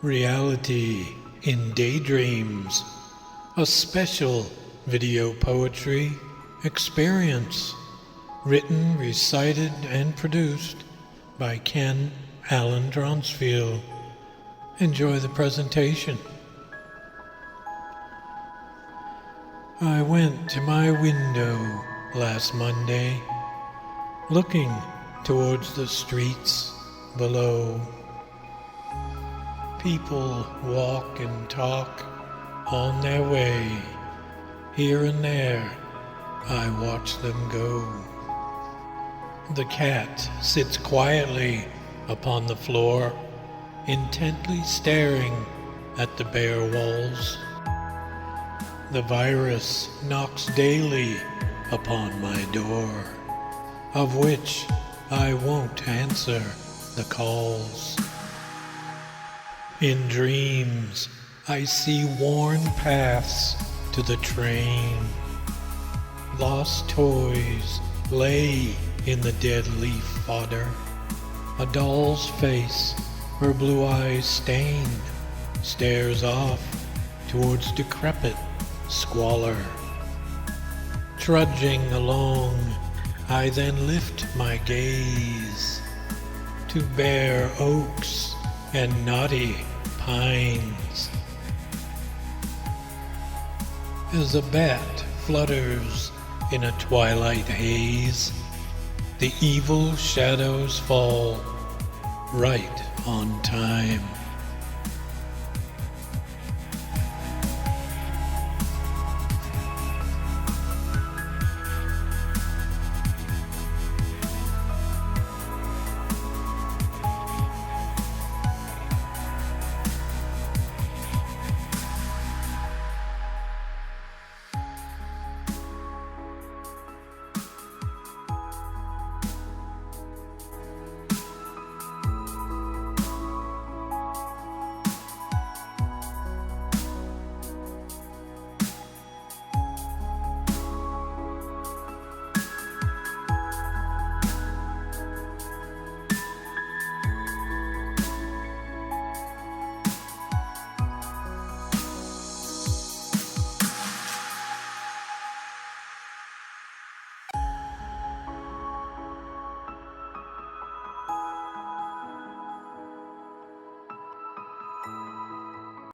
Reality in Daydreams, a special video poetry experience, written, recited, and produced by Ken Allen Dronsfield. Enjoy the presentation. I went to my window last Monday, looking towards the streets below. People walk and talk on their way. Here and there, I watch them go. The cat sits quietly upon the floor, intently staring at the bare walls. The virus knocks daily upon my door, of which I won't answer the calls. In dreams, I see worn paths to the train. Lost toys lay in the dead leaf fodder. A doll's face, her blue eyes stained, stares off towards decrepit squalor. Trudging along, I then lift my gaze to bare oaks and knotty pines. As a bat flutters in a twilight haze, the evil shadows fall right on time.